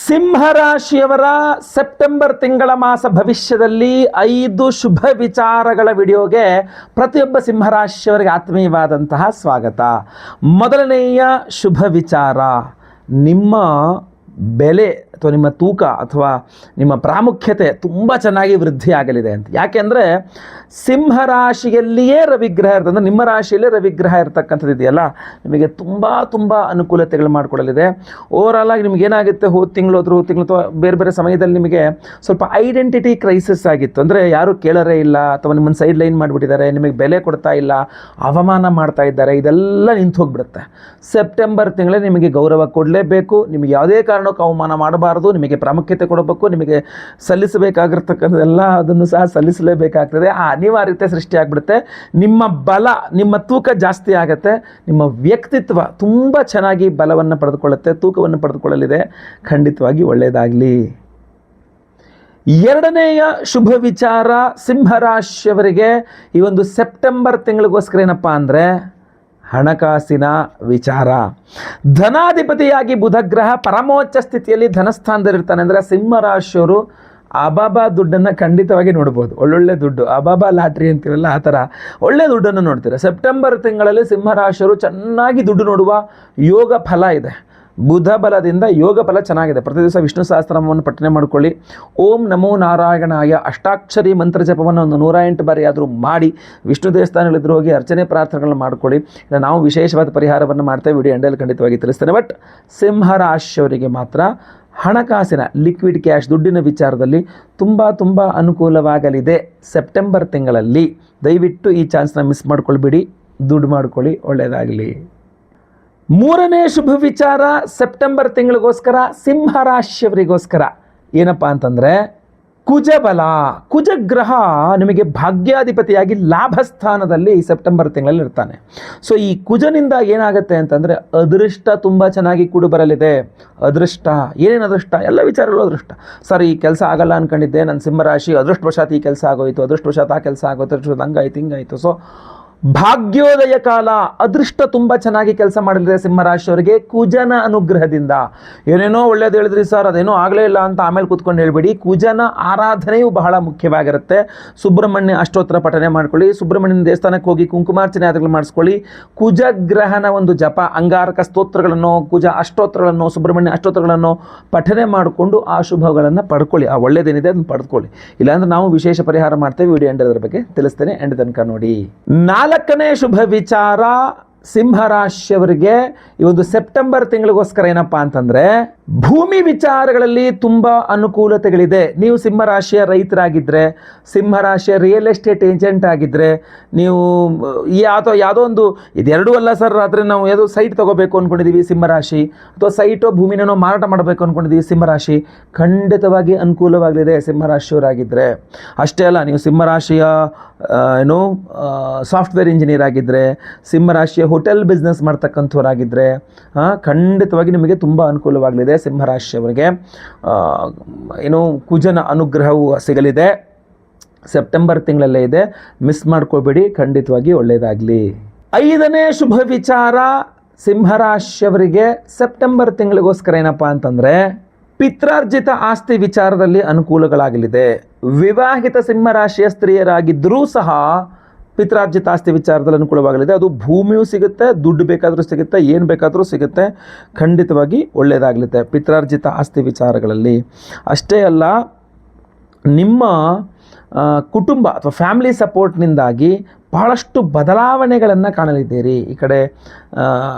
ಸಿಂಹರಾಶಿಯವರ September ತಿಂಗಳ ಮಾಸ ಭವಿಷ್ಯದಲ್ಲಿ 5 ಶುಭ ವಿಚಾರಗಳ ವಿಡಿಯೋಗೆ ಪ್ರತಿಯೊಬ್ಬ ಸಿಂಹರಾಶಿಯವರಿಗೆ ಆತ್ಮೀಯವಾದಂತಹ ಸ್ವಾಗತ. ಮೊದಲನೆಯ ಶುಭ ವಿಚಾರ, ನಿಮ್ಮ ಬೆಲೆ ಅಥವಾ ನಿಮ್ಮ ತೂಕ ಅಥವಾ ನಿಮ್ಮ ಪ್ರಾಮುಖ್ಯತೆ ತುಂಬ ಚೆನ್ನಾಗಿ ವೃದ್ಧಿಯಾಗಲಿದೆ ಅಂತ. ಯಾಕೆಂದರೆ ಸಿಂಹರಾಶಿಯಲ್ಲಿಯೇ ರವಿಗ್ರಹ ಇರ್ತದೆ, ನಿಮ್ಮ ರಾಶಿಯಲ್ಲೇ ರವಿಗ್ರಹ ಇರ್ತಕ್ಕಂಥದ್ದು ಇದೆಯಲ್ಲ, ನಿಮಗೆ ತುಂಬ ಅನುಕೂಲತೆಗಳು ಮಾಡಿಕೊಡಲಿದೆ. ಓವರಾಲ್ ಆಗಿ ನಿಮ್ಗೆ ಏನಾಗುತ್ತೆ, ಹೋದ ತಿಂಗಳು ಅಥವಾ ಬೇರೆ ಬೇರೆ ಸಮಯದಲ್ಲಿ ನಿಮಗೆ ಸ್ವಲ್ಪ ಐಡೆಂಟಿಟಿ ಕ್ರೈಸಿಸ್ ಆಗಿತ್ತು. ಅಂದರೆ ಯಾರೂ ಕೇಳರೇ ಇಲ್ಲ ಅಥವಾ ನಿಮ್ಮನ್ನು ಸೈಡ್ ಲೈನ್ ಮಾಡಿಬಿಟ್ಟಿದ್ದಾರೆ, ನಿಮಗೆ ಬೆಲೆ ಕೊಡ್ತಾ ಇಲ್ಲ, ಅವಮಾನ ಮಾಡ್ತಾ ಇದ್ದಾರೆ, ಇದೆಲ್ಲ ನಿಂತು ಹೋಗ್ಬಿಡುತ್ತೆ. ಸೆಪ್ಟೆಂಬರ್ ತಿಂಗಳೇ ನಿಮಗೆ ಗೌರವ ಕೊಡಲೇಬೇಕು, ನಿಮಗೆ ಯಾವುದೇ ಕಾರಣಕ್ಕೂ ಅವಮಾನ ಮಾಡಬಾರ್ದು, ನಿಮಗೆ ಪ್ರಾಮುಖ್ಯತೆ ಕೊಡಬೇಕು, ನಿಮಗೆ ಸಲ್ಲಿಸಬೇಕಾಗಿರ್ತಕ್ಕಂಥದ್ದೆಲ್ಲ ಅದನ್ನು ಸಹ ಸಲ್ಲಿಸಲೇಬೇಕಾಗ್ತದೆ. ಆ ಅನಿವಾರ್ಯತೆ ಸೃಷ್ಟಿಯಾಗ್ಬಿಡುತ್ತೆ. ನಿಮ್ಮ ಬಲ, ನಿಮ್ಮ ತೂಕ ಜಾಸ್ತಿ ಆಗುತ್ತೆ, ನಿಮ್ಮ ವ್ಯಕ್ತಿತ್ವ ತುಂಬ ಚೆನ್ನಾಗಿ ಬಲವನ್ನು ಪಡೆದುಕೊಳ್ಳುತ್ತೆ, ತೂಕವನ್ನು ಪಡೆದುಕೊಳ್ಳಲಿದೆ. ಖಂಡಿತವಾಗಿ ಒಳ್ಳೆಯದಾಗಲಿ. ಎರಡನೆಯ ಶುಭ ವಿಚಾರ, ಸಿಂಹರಾಶಿಯವರಿಗೆ ಈ ಒಂದು ಸೆಪ್ಟೆಂಬರ್ ತಿಂಗಳಿಗೋಸ್ಕರ ಏನಪ್ಪ ಅಂದರೆ ಹಣಕಾಸಿನ ವಿಚಾರ. ಧನಾಧಿಪತಿಯಾಗಿ ಬುಧಗ್ರಹ ಪರಮೋಚ್ಚ ಸ್ಥಿತಿಯಲ್ಲಿ ಧನಸ್ಥಾನದಲ್ಲಿರ್ತಾನೆ. ಅಂದರೆ ಸಿಂಹರಾಶಿಯವರು ಅಬಾಬಾ ದುಡ್ಡನ್ನು ಖಂಡಿತವಾಗಿ ನೋಡ್ಬೋದು. ಒಳ್ಳೊಳ್ಳೆ ದುಡ್ಡು, ಅಬಾಬಾ ಲಾಟ್ರಿ ಅಂತೀವಲ್ಲ, ಆ ಥರ ಒಳ್ಳೆ ದುಡ್ಡನ್ನು ನೋಡ್ತೀರ. ಸೆಪ್ಟೆಂಬರ್ ತಿಂಗಳಲ್ಲಿ ಸಿಂಹರಾಶಿಯವರು ಚೆನ್ನಾಗಿ ದುಡ್ಡು ನೋಡುವ ಯೋಗ ಫಲ ಇದೆ. ಬುಧ ಬಲದಿಂದ ಯೋಗ ಫಲ ಚೆನ್ನಾಗಿದೆ. ಪ್ರತಿ ದಿವಸ ವಿಷ್ಣು ಸಹಸ್ರನಾಮವನ್ನು ಪಠನೆ ಮಾಡಿಕೊಳ್ಳಿ. ಓಂ ನಮೋ ನಾರಾಯಣಾಯ ಅಷ್ಟಾಕ್ಷರಿ ಮಂತ್ರ ಜಪವನ್ನು ಒಂದು 108 ಬಾರಿ ಆದರೂ ಮಾಡಿ, ವಿಷ್ಣು ದೇವಸ್ಥಾನಗಳಿದ್ರು ಹೋಗಿ ಅರ್ಚನೆ ಪ್ರಾರ್ಥನೆಗಳನ್ನು ಮಾಡ್ಕೊಳ್ಳಿ. ಇಲ್ಲ ನಾವು ವಿಶೇಷವಾದ ಪರಿಹಾರವನ್ನು ಮಾಡ್ತೇವೆ, ವಿಡಿಯೋ ಎಂಡಲ್ಲಿ ಖಂಡಿತವಾಗಿ ತಿಳಿಸ್ತೇನೆ. ಬಟ್ ಸಿಂಹರಾಶಿಯವರಿಗೆ ಮಾತ್ರ ಹಣಕಾಸಿನ ಲಿಕ್ವಿಡ್ ಕ್ಯಾಶ್, ದುಡ್ಡಿನ ವಿಚಾರದಲ್ಲಿ ತುಂಬ ಅನುಕೂಲವಾಗಲಿದೆ ಸೆಪ್ಟೆಂಬರ್ ತಿಂಗಳಲ್ಲಿ. ದಯವಿಟ್ಟು ಈ ಚಾನ್ಸ್ನ ಮಿಸ್ ಮಾಡ್ಕೊಳ್ಬೇಡಿ, ದುಡ್ಡು ಮಾಡ್ಕೊಳ್ಳಿ, ಒಳ್ಳೆಯದಾಗಲಿ. ಮೂರನೇ ಶುಭ ವಿಚಾರ, ಸೆಪ್ಟೆಂಬರ್ ತಿಂಗಳಿಗೋಸ್ಕರ ಸಿಂಹರಾಶಿಯವರಿಗೋಸ್ಕರ ಏನಪ್ಪ ಅಂತಂದರೆ ಕುಜಬಲ. ಕುಜಗ್ರಹ ನಿಮಗೆ ಭಾಗ್ಯಾಧಿಪತಿಯಾಗಿ ಲಾಭಸ್ಥಾನದಲ್ಲಿ ಸೆಪ್ಟೆಂಬರ್ ತಿಂಗಳಲ್ಲಿ ಇರ್ತಾನೆ. ಸೊ ಈ ಕುಜನಿಂದ ಏನಾಗುತ್ತೆ ಅಂತಂದರೆ ಅದೃಷ್ಟ ತುಂಬ ಚೆನ್ನಾಗಿ ಕೂಡಿ ಬರಲಿದೆ. ಅದೃಷ್ಟ, ಏನೇನು ಅದೃಷ್ಟ, ಎಲ್ಲ ವಿಚಾರಗಳು ಅದೃಷ್ಟ. ಸರ್ ಈ ಕೆಲಸ ಆಗಲ್ಲ ಅಂದ್ಕೊಂಡಿದ್ದೆ, ನನ್ನ ಸಿಂಹರಾಶಿ ಅದೃಷ್ಟವಶಾತ್ ಈ ಕೆಲಸ ಆಗೋಯಿತು, ಅದೃಷ್ಟವಶಾತ್ ಆ ಕೆಲಸ ಆಗೋಯ್ತು, ಅದೃಷ್ಟ ಹಂಗಾಯ್ತು ಹಿಂಗಾಯಿತು. ಸೊ ಭಾಗ್ಯೋದಯ ಕಾಲ, ಅದೃಷ್ಟ ತುಂಬ ಚೆನ್ನಾಗಿ ಕೆಲಸ ಮಾಡಲಿದೆ ಸಿಂಹರಾಶಿಯವರಿಗೆ ಕುಜನ ಅನುಗ್ರಹದಿಂದ. ಏನೇನೋ ಒಳ್ಳೇದು ಹೇಳಿದ್ರಿ ಸರ್, ಅದೇನೋ ಆಗಲೇ ಇಲ್ಲ ಅಂತ ಆಮೇಲೆ ಕೂತ್ಕೊಂಡು ಹೇಳ್ಬೇಡಿ. ಕುಜನ ಆರಾಧನೆಯು ಬಹಳ ಮುಖ್ಯವಾಗಿರುತ್ತೆ. ಸುಬ್ರಹ್ಮಣ್ಯ ಅಷ್ಟೋತ್ತರ ಪಠನೆ ಮಾಡ್ಕೊಳ್ಳಿ, ಸುಬ್ರಹ್ಮಣ್ಯನ ದೇವಸ್ಥಾನಕ್ಕೆ ಹೋಗಿ ಕುಂಕುಮಾರ್ಚನೆ ಆದಿಗಳು ಮಾಡಿಸ್ಕೊಳ್ಳಿ. ಕುಜಗ್ರಹನ ಒಂದು ಜಪ, ಅಂಗಾರಕ ಸ್ತೋತ್ರಗಳನ್ನು, ಕುಜ ಅಷ್ಟೋತ್ರಗಳನ್ನು, ಸುಬ್ರಹ್ಮಣ್ಯ ಅಷ್ಟೋತ್ರಗಳನ್ನು ಪಠನೆ ಮಾಡಿಕೊಂಡು ಆ ಶುಭಗಳನ್ನು ಪಡ್ಕೊಳ್ಳಿ. ಆ ಒಳ್ಳೇದೇನಿದೆ ಅದನ್ನು ಪಡೆದುಕೊಳ್ಳಿ. ಇಲ್ಲಾಂದ್ರೆ ನಾವು ವಿಶೇಷ ಪರಿಹಾರ ಮಾಡ್ತೇವೆ, ವಿಡಿಯೋ ಎಂಡ್ ಅದ್ರ ಬಗ್ಗೆ ತಿಳಿಸ್ತೇನೆ, ಎಂಡ್ ತನಕ ನೋಡಿ. ನಾಲ್ಕನೇ ಶುಭ ವಿಚಾರ, ಸಿಂಹರಾಶಿಯವರಿಗೆ ಈ ಒಂದು ಸೆಪ್ಟೆಂಬರ್ ತಿಂಗಳಿಗೋಸ್ಕರ ಏನಪ್ಪ ಅಂತಂದರೆ ಭೂಮಿ ವಿಚಾರಗಳಲ್ಲಿ ತುಂಬ ಅನುಕೂಲತೆಗಳಿದೆ. ನೀವು ಸಿಂಹರಾಶಿಯ ರೈತರಾಗಿದ್ದರೆ, ಸಿಂಹರಾಶಿಯ ರಿಯಲ್ ಎಸ್ಟೇಟ್ ಏಜೆಂಟ್ ಆಗಿದ್ದರೆ, ನೀವು ಯಾವುದೋ ಒಂದು, ಇದೆರಡೂ ಅಲ್ಲ ಸರ್, ಆದರೆ ನಾವು ಯಾವುದೋ ಸೈಟ್ ತೊಗೋಬೇಕು ಅಂದ್ಕೊಂಡಿದ್ದೀವಿ ಸಿಂಹರಾಶಿ, ಅಥವಾ ಸೈಟೋ ಭೂಮಿನೋ ಮಾರಾಟ ಮಾಡಬೇಕು ಅಂದ್ಕೊಂಡಿದ್ದೀವಿ ಸಿಂಹರಾಶಿ, ಖಂಡಿತವಾಗಿ ಅನುಕೂಲವಾಗಲಿದೆ ಸಿಂಹರಾಶಿಯವರಾಗಿದ್ದರೆ. ಅಷ್ಟೇ ಅಲ್ಲ, ನೀವು ಸಿಂಹರಾಶಿಯ ಸಾಫ್ಟ್ವೇರ್ ಇಂಜಿನಿಯರ್ ಆಗಿದ್ದರೆ, ಸಿಂಹರಾಶಿಯ ಹೋಟೆಲ್ ಬಿಸ್ನೆಸ್ ಮಾಡ್ತಕ್ಕಂಥವರಾಗಿದ್ದರೆ ಖಂಡಿತವಾಗಿ ನಿಮಗೆ ತುಂಬ ಅನುಕೂಲವಾಗಲಿದೆ ಸಿಂಹರಾಶಿಯವರಿಗೆ. ಕುಜನ ಅನುಗ್ರಹವು ಸಿಗಲಿದೆ, ಸೆಪ್ಟೆಂಬರ್ ತಿಂಗಳಲ್ಲೇ ಇದೆ, ಮಿಸ್ ಮಾಡ್ಕೋಬೇಡಿ, ಖಂಡಿತವಾಗಿ ಒಳ್ಳೆಯದಾಗಲಿ. ಐದನೇ ಶುಭ ವಿಚಾರ, ಸಿಂಹರಾಶಿಯವರಿಗೆ ಸೆಪ್ಟೆಂಬರ್ ತಿಂಗಳಿಗೋಸ್ಕರ ಏನಪ್ಪ ಅಂತಂದರೆ ಪಿತ್ರಾರ್ಜಿತ ಆಸ್ತಿ ವಿಚಾರದಲ್ಲಿ ಅನುಕೂಲಗಳಾಗಲಿದೆ. ವಿವಾಹಿತ ಸಿಂಹರಾಶಿಯ ಸ್ತ್ರೀಯರಾಗಿದ್ದರೂ ಸಹ ಪಿತ್ರಾರ್ಜಿತ ಆಸ್ತಿ ವಿಚಾರದಲ್ಲಿ ಅನುಕೂಲವಾಗಲಿದೆ. ಅದು ಭೂಮಿಯೂ ಸಿಗುತ್ತೆ, ದುಡ್ಡು ಬೇಕಾದರೂ ಸಿಗುತ್ತೆ, ಏನು ಬೇಕಾದರೂ ಸಿಗುತ್ತೆ, ಖಂಡಿತವಾಗಿ ಒಳ್ಳೆಯದಾಗಲಿದೆ ಪಿತ್ರಾರ್ಜಿತ ಆಸ್ತಿ ವಿಚಾರಗಳಲ್ಲಿ. ಅಷ್ಟೇ ಅಲ್ಲ, ನಿಮ್ಮ ಕುಟುಂಬ ಅಥವಾ ಫ್ಯಾಮಿಲಿ ಸಪೋರ್ಟ್ನಿಂದಾಗಿ ಬಹಳಷ್ಟು ಬದಲಾವಣೆಗಳನ್ನು ಕಾಣಲಿದ್ದೀರಿ. ಈ ಕಡೆ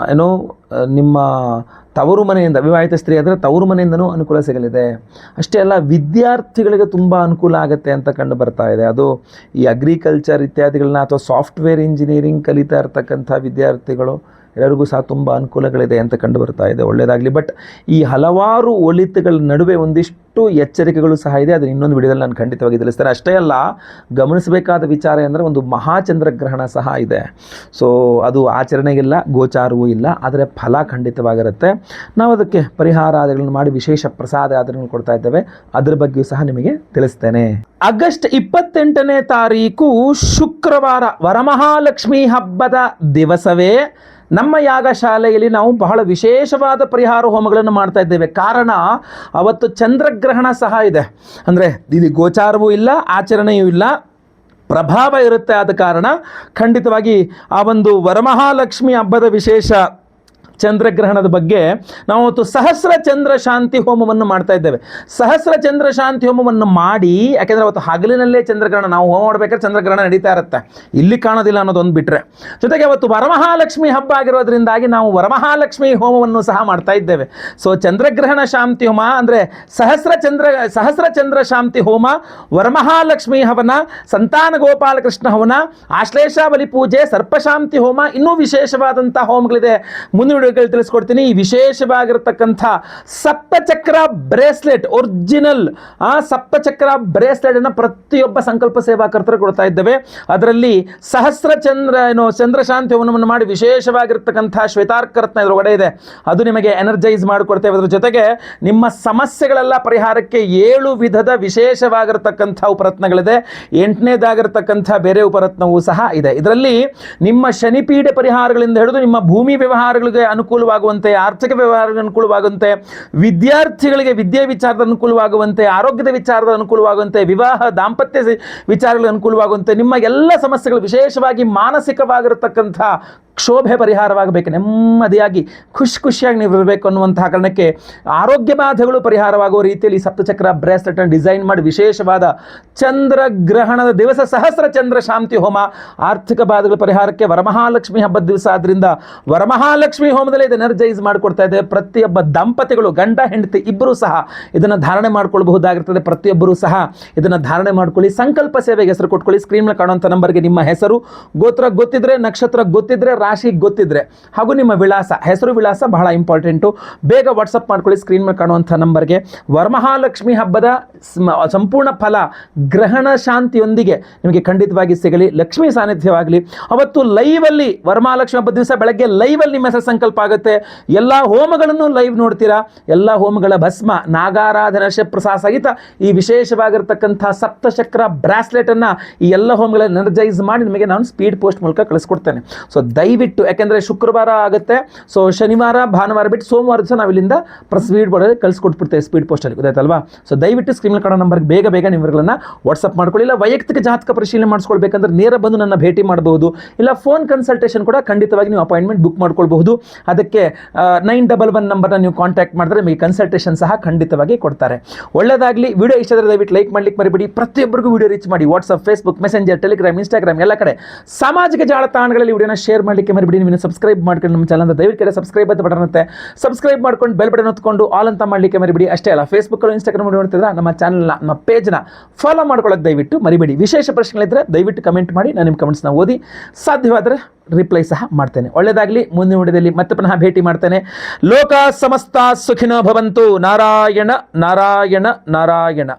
ನಿಮ್ಮ ತವರು ಮನೆಯಿಂದ, ವಿವಾಹಿತ ಸ್ತ್ರೀ ಆದರೆ ತವರು ಮನೆಯಿಂದನೂ ಅನುಕೂಲ ಸಿಗಲಿದೆ. ಅಷ್ಟೇ ಅಲ್ಲ, ವಿದ್ಯಾರ್ಥಿಗಳಿಗೆ ತುಂಬ ಅನುಕೂಲ ಆಗುತ್ತೆ ಅಂತ ಕಂಡು ಬರ್ತಾ ಇದೆ. ಅದು ಈ ಅಗ್ರಿಕಲ್ಚರ್ ಇತ್ಯಾದಿಗಳನ್ನ ಅಥವಾ ಸಾಫ್ಟ್ವೇರ್ ಇಂಜಿನಿಯರಿಂಗ್ ಕಲಿತಾ ಇರ್ತಕ್ಕಂಥ ವಿದ್ಯಾರ್ಥಿಗಳು ಎಲ್ಲರಿಗೂ ಸಹ ತುಂಬ ಅನುಕೂಲಗಳಿದೆ ಅಂತ ಕಂಡು ಬರ್ತಾ ಇದೆ. ಒಳ್ಳೆಯದಾಗಲಿ. ಬಟ್ ಈ ಹಲವಾರು ಒಳಿತುಗಳ ನಡುವೆ ಒಂದಿಷ್ಟು ಎಚ್ಚರಿಕೆಗಳು ಸಹ ಇದೆ, ಅದನ್ನು ಇನ್ನೊಂದು ವಿಡಿಯೋದಲ್ಲಿ ನಾನು ಖಂಡಿತವಾಗಿ ತಿಳಿಸ್ತೇನೆ. ಅಷ್ಟೇ ಅಲ್ಲ, ಗಮನಿಸಬೇಕಾದ ವಿಚಾರ ಅಂದರೆ ಒಂದು ಮಹಾಚಂದ್ರಗ್ರಹಣ ಸಹ ಇದೆ. ಸೊ ಅದು ಆಚರಣೆಗಿಲ್ಲ, ಗೋಚಾರವೂ ಇಲ್ಲ, ಆದರೆ ಫಲ ಖಂಡಿತವಾಗಿರುತ್ತೆ. ನಾವು ಅದಕ್ಕೆ ಪರಿಹಾರ ಆದಿಗಳನ್ನು ಮಾಡಿ ವಿಶೇಷ ಪ್ರಸಾದ ಆದಿಗಳನ್ನು ಕೊಡ್ತಾ ಇದ್ದೇವೆ, ಅದರ ಬಗ್ಗೆಯೂ ಸಹ ನಿಮಗೆ ತಿಳಿಸ್ತೇನೆ. ಆಗಸ್ಟ್ 28ನೇ ತಾರೀಕು ಶುಕ್ರವಾರ, ವರಮಹಾಲಕ್ಷ್ಮಿ ಹಬ್ಬದ ದಿವಸವೇ ನಮ್ಮ ಯಾಗಶಾಲೆಯಲ್ಲಿ ನಾವು ಬಹಳ ವಿಶೇಷವಾದ ಪರಿಹಾರ ಹೋಮಗಳನ್ನು ಮಾಡ್ತಾ ಇದ್ದೇವೆ. ಕಾರಣ ಅವತ್ತು ಚಂದ್ರಗ್ರಹಣ ಸಹ ಇದೆ. ಅಂದರೆ ಇಲ್ಲಿ ಗೋಚಾರವೂ ಇಲ್ಲ, ಆಚರಣೆಯೂ ಇಲ್ಲ, ಪ್ರಭಾವ ಇರುತ್ತೆ. ಆದ ಕಾರಣ ಖಂಡಿತವಾಗಿ ಆ ಒಂದು ವರಮಹಾಲಕ್ಷ್ಮಿ ಹಬ್ಬದ ವಿಶೇಷ ಚಂದ್ರಗ್ರಹಣದ ಬಗ್ಗೆ ನಾವು ಅವತ್ತು ಸಹಸ್ರ ಚಂದ್ರ ಶಾಂತಿ ಹೋಮವನ್ನು ಮಾಡ್ತಾ ಇದ್ದೇವೆ. ಸಹಸ್ರ ಚಂದ್ರ ಶಾಂತಿ ಹೋಮವನ್ನು ಮಾಡಿ, ಯಾಕೆಂದರೆ ಅವತ್ತು ಹಗಲಿನಲ್ಲೇ ಚಂದ್ರಗ್ರಹಣ, ನಾವು ಹೋಮ ಮಾಡಬೇಕಾದ್ರೆ ಚಂದ್ರಗ್ರಹಣ ನಡೀತಾ ಇರುತ್ತೆ, ಇಲ್ಲಿ ಕಾಣೋದಿಲ್ಲ ಅನ್ನೋದೊಂದು ಬಿಟ್ಟರೆ. ಜೊತೆಗೆ ಅವತ್ತು ವರಮಹಾಲಕ್ಷ್ಮಿ ಹಬ್ಬ ಆಗಿರೋದ್ರಿಂದಾಗಿ ನಾವು ವರಮಹಾಲಕ್ಷ್ಮಿ ಹೋಮವನ್ನು ಸಹ ಮಾಡ್ತಾ ಇದ್ದೇವೆ. ಸೊ ಚಂದ್ರಗ್ರಹಣ ಶಾಂತಿ ಹೋಮ ಅಂದರೆ ಸಹಸ್ರ ಚಂದ್ರ ಶಾಂತಿ ಹೋಮ, ವರಮಹಾಲಕ್ಷ್ಮಿ ಹವನ, ಸಂತಾನ ಗೋಪಾಲಕೃಷ್ಣ ಹವನ, ಆಶ್ಲೇಷಾವಲಿ ಪೂಜೆ, ಸರ್ಪಶಾಂತಿ ಹೋಮ, ಇನ್ನೂ ವಿಶೇಷವಾದಂಥ ಹೋಮಗಳಿದೆ. ಮುಂದಿನ ತಿಳಿಸ್ಕೊಡ್ತೀನಿ. ಈ ವಿಶೇಷವಾಗಿರತಕ್ಕಂಥ ಸಪ್ತಚಕ್ರ ಬ್ರೇಸ್ಲೆಟ್, ಒರಿಜಿನಲ್ ಸಪ್ತಚಕ್ರ ಬ್ರೇಸ್ಲೆಟ್ ಅನ್ನು ಪ್ರತಿಯೊಬ್ಬ ಸಂಕಲ್ಪ ಸೇವಾಕರ್ತರು ಕೊಡ್ತಾ ಇದ್ದೇವೆ. ಅದರಲ್ಲಿ ಸಹಸ್ರ ಚಂದ್ರಶಾಂತಿ ಹೋಮವನ್ನು ಮಾಡಿ ವಿಶೇಷವಾಗಿರ್ತಕ್ಕಂಥ ಶ್ವೇತಾರ್ಕರತ್ನ ಇದರೊಳಗಡೆ ಇದೆ, ಅದು ನಿಮಗೆ ಎನರ್ಜೈಸ್ ಮಾಡಿಕೊಡ್ತೇವೆ. ಅದರ ಜೊತೆಗೆ ನಿಮ್ಮ ಸಮಸ್ಯೆಗಳೆಲ್ಲ ಪರಿಹಾರಕ್ಕೆ 7 ವಿಧದ ವಿಶೇಷವಾಗಿರ್ತಕ್ಕಂಥ ಉಪರತ್ನಗಳಿದೆ. 8ನೇದಾಗಿರ್ತಕ್ಕಂಥ ಬೇರೆ ಉಪರತ್ನವೂ ಸಹ ಇದೆ. ಇದರಲ್ಲಿ ನಿಮ್ಮ ಶನಿಪೀಡೆ ಪರಿಹಾರಗಳಿಂದ ಹಿಡಿದು ನಿಮ್ಮ ಭೂಮಿ ವ್ಯವಹಾರಗಳಿಗೆ ಅನುಕೂಲವಾಗುವಂತೆ, ಆರ್ಥಿಕ ವ್ಯವಹಾರಗಳಿಗೆ ಅನುಕೂಲವಾಗುವಂತೆ, ವಿದ್ಯಾರ್ಥಿಗಳಿಗೆ ವಿದ್ಯೆ ವಿಚಾರದ ಅನುಕೂಲವಾಗುವಂತೆ, ಆರೋಗ್ಯದ ವಿಚಾರದ ಅನುಕೂಲವಾಗುವಂತೆ, ವಿವಾಹ ದಾಂಪತ್ಯ ವಿಚಾರಗಳಿಗೆ ಅನುಕೂಲವಾಗುವಂತೆ, ನಿಮ್ಮ ಎಲ್ಲ ಸಮಸ್ಯೆಗಳು, ವಿಶೇಷವಾಗಿ ಮಾನಸಿಕವಾಗಿರತಕ್ಕಂಥ ಕ್ಷೋಭೆ ಪರಿಹಾರವಾಗಬೇಕು, ನೆಮ್ಮದಿಯಾಗಿ ಖುಷಿಯಾಗಿ ನೀವು ಇರಬೇಕು ಅನ್ನುವಂತಹ ಕಾರಣಕ್ಕೆ ಆರೋಗ್ಯ ಬಾಧೆಗಳು ಪರಿಹಾರವಾಗುವ ರೀತಿಯಲ್ಲಿ ಸಪ್ತಚಕ್ರ ಬ್ರೇಸ್ಲೆಟನ್ನು ಡಿಸೈನ್ ಮಾಡಿ ವಿಶೇಷವಾದ ಚಂದ್ರಗ್ರಹಣದ ದಿವಸ ಸಹಸ್ರ ಚಂದ್ರ ಶಾಂತಿ ಹೋಮ, ಆರ್ಥಿಕ ಬಾಧೆಗಳ ಪರಿಹಾರಕ್ಕೆ ವರಮಹಾಲಕ್ಷ್ಮಿ ಹಬ್ಬದ ದಿವಸ ಆದ್ದರಿಂದ ವರಮಹಾಲಕ್ಷ್ಮಿ ಹೋಮದಲ್ಲಿ ಇದು ಎನರ್ಜೈಸ್ ಮಾಡಿಕೊಡ್ತಾ ಇದೆ. ಪ್ರತಿಯೊಬ್ಬ ದಂಪತಿಗಳು, ಗಂಡ ಹೆಂಡತಿ ಇಬ್ಬರೂ ಸಹ ಇದನ್ನು ಧಾರಣೆ ಮಾಡ್ಕೊಳ್ಬಹುದಾಗಿರ್ತದೆ. ಪ್ರತಿಯೊಬ್ಬರೂ ಸಹ ಇದನ್ನು ಧಾರಣೆ ಮಾಡ್ಕೊಳ್ಳಿ. ಸಂಕಲ್ಪ ಸೇವೆಗೆ ಹೆಸರು ಕೊಟ್ಕೊಳ್ಳಿ. ಸ್ಕ್ರೀನ್ ಕಾಣುವಂಥ ನಂಬರ್ಗೆ ನಿಮ್ಮ ಹೆಸರು, ಗೋತ್ರ ಗೊತ್ತಿದ್ರೆ, ನಕ್ಷತ್ರ ಗೊತ್ತಿದ್ರೆ, ರಾಶಿ ಗೊತ್ತಿದ್ರೆ ಹಾಗೂ ನಿಮ್ಮ ವಿಳಾಸ, ಹೆಸರು ವಿಳಾಸ ಬಹಳ ಇಂಪಾರ್ಟೆಂಟು. ಬೇಗ ವಾಟ್ಸಪ್ ಮಾಡ್ಕೊಳ್ಳಿ ಸ್ಕ್ರೀನ್ ಮೇಲೆ ಕಾಣುವಂಥ ನಂಬರ್ಗೆ. ವರಮಹಾಲಕ್ಷ್ಮಿ ಹಬ್ಬದ ಸಂಪೂರ್ಣ ಫಲ ಗ್ರಹಣ ಶಾಂತಿಯೊಂದಿಗೆ ನಿಮಗೆ ಖಂಡಿತವಾಗಿ ಸಿಗಲಿ. ಲಕ್ಷ್ಮೀ ಸಾನ್ನಿಧ್ಯವಾಗಲಿ. ಅವತ್ತು ಲೈವಲ್ಲಿ ವರಮಹಾಲಕ್ಷ್ಮಿ ಹಬ್ಬದ ದಿವಸ ಬೆಳಗ್ಗೆ ಲೈವಲ್ಲಿ ನಿಮ್ಮ ಹೆಸರು ಸಂಕಲ್ಪ ಆಗುತ್ತೆ. ಎಲ್ಲ ಹೋಮಗಳನ್ನು ಲೈವ್ ನೋಡ್ತೀರಾ. ಎಲ್ಲ ಹೋಮಗಳ ಭಸ್ಮ, ನಾಗಾರಾಧನ ಪ್ರಸಾದ ಸಹಿತ ಈ ವಿಶೇಷವಾಗಿರ್ತಕ್ಕಂಥ ಸಪ್ತಚಕ್ರ ಬ್ರಾಸ್ಲೆಟನ್ನು ಈ ಎಲ್ಲ ಹೋಮಗಳಲ್ಲಿ ಎನರ್ಜೈಸ್ ಮಾಡಿ ನಿಮಗೆ ನಾನು ಸ್ಪೀಡ್ ಪೋಸ್ಟ್ ಮೂಲಕ ಕಳಿಸ್ಕೊಡ್ತೇನೆ. ಸೊ ದಯವಿಟ್ಟು, ಯಾಕೆಂದರೆ ಶುಕ್ರವಾರ ಆಗುತ್ತೆ, ಸೊ ಶನಿವಾರ ಭಾನುವಾರ ಬಿಟ್ಟು ಸೋಮವಾರ ದಿವಸ ನಾವು ಇಲ್ಲಿಂದ ಸ್ಪೀಡ್ ಬೋರ್ಡಲ್ಲಿ ಕಳಿಸ್ಕೊಟ್ಬಿಡ್ತೇವೆ, ಸ್ಪೀಡ್ ಪೋಸ್ಟಲ್ಲಿ, ಗೊತ್ತಾಯ್ತಲ್ವಾ? ಸೊ ದಯವಿಟ್ಟು ಸ್ಕ್ರೀನ್ ಕಾಣೋ ನಂಬರ್ಗೆ ಬೇಗ ನಿಮ್ಮಗಳನ್ನು ವಾಟ್ಸಪ್ ಮಾಡ್ಕೊಳ್ಳಿ. ಇಲ್ಲ ವೈಯಕ್ತಿಕ ಜಾತಕ ಪರಿಶೀಲನೆ ಮಾಡಿಸ್ಕೊಳ್ಬೇಕಂದ್ರೆ ನೇರ ಬಂದು ನನ್ನ ಭೇಟಿ ಮಾಡಬಹುದು. ಇಲ್ಲ ಫೋನ್ ಕನ್ಸಲ್ಟೇಷನ್ ಕೂಡ ಖಂಡಿತವಾಗಿ ನೀವು ಅಪಾಯಿಂಟ್ಮೆಂಟ್ ಬುಕ್ ಮಾಡ್ಕೊಳ್ಬಹುದು. ಅದಕ್ಕೆ 911 ನಂಬರ್ನ ನೀವು ಕಾಂಟ್ಯಾಕ್ಟ್ ಮಾಡಿದ್ರೆ ನಿಮಗೆ ಕನ್ಸಲ್ಟೇಷನ್ ಸಹ ಖಂಡಿತವಾಗಿ ಕೊಡ್ತಾರೆ. ಒಳ್ಳೆಯದಾಗಲಿ. ವಿಡಿಯೋ ಇಷ್ಟ ಆದರೆ ದಯವಿಟ್ಟು ಲೈಕ್ ಮಾಡ್ಲಿಕ್ಕೆ ಮರಿಬೇಡಿ. ಪ್ರತಿಯೊಬ್ಬರಿಗೂ ವಿಡಿಯೋ ರೀಚ್ ಮಾಡಿ. WhatsApp, Facebook, messenger, Telegram, Instagram ಎಲ್ಲ ಕಡೆ ಸಾಮಾಜಿಕ ಜಾಲತಾಣಗಳಲ್ಲಿ ವಿಡಿಯೋನ ಶೇರ್ ಮಾಡಲಿಕ್ಕೆ ಮರಿಬೇಡಿ. ನೀವು ಸಬ್ಸ್ಕ್ರೈಬ್ ಮಾಡ್ಕೊಂಡು ನಮ್ಮ ಚಾನಲ್ ದಯವಿಟ್ಟು ಸಬ್ಸ್ಕ್ರೈಬ್ ಅಂತ ಬಟನ್ ಇರುತ್ತೆ, ಸಬ್ಸ್ಕ್ರೈಬ್ ಮಾಡ್ಕೊಂಡು ಬೆಲ್ ಬಟನ್ ಹೊತ್ಕೊಂಡು ಆಲ್ ಅಂತ ಮಾಡಲಿಕ್ಕೆ ಮರಿಬೇಡಿ. ಅಷ್ಟೇ ಅಲ್ಲ, ಫೇಸ್ಬುಕ್ ಇನ್ಸ್ಟಾಗ್ರಾಮ್ ನೋಡ್ತಿದ್ರೆ ನಮ್ಮ ಚಾನಲ್ನ, ನಮ್ಮ ಪೇಜ್ನ ಫಾಲೋ ಮಾಡ್ಕೊಳ್ಳೋಕೆ ದಯವಿಟ್ಟು ಮರಿಬೇಡಿ. ವಿಶೇಷ ಪ್ರಶ್ನೆಗಳಿದ್ದರೆ ದಯವಿಟ್ಟು ಕಮೆಂಟ್ ಮಾಡಿ. ನಾನು ನಿಮ್ಮ ಕಮೆಂಟ್ಸ್ನ ಓದಿ ಸಾಧ್ಯವಾದರೆ ರಿಪ್ಲೈ ಸಹ ಮಾಡ್ತೇನೆ. ಒಳ್ಳೆಯದಾಗಲಿ. ಮುಂದಿನ ವಿಡಿಯೋದಲ್ಲಿ ಮತ್ತೆ ಪುನಃ ಭೇಟಿ ಮಾಡ್ತೇನೆ. ಲೋಕ ಸಮಸ್ತ ಸುಖಿನೋ ಭವಂತು. ನಾರಾಯಣ ನಾರಾಯಣ ನಾರಾಯಣ.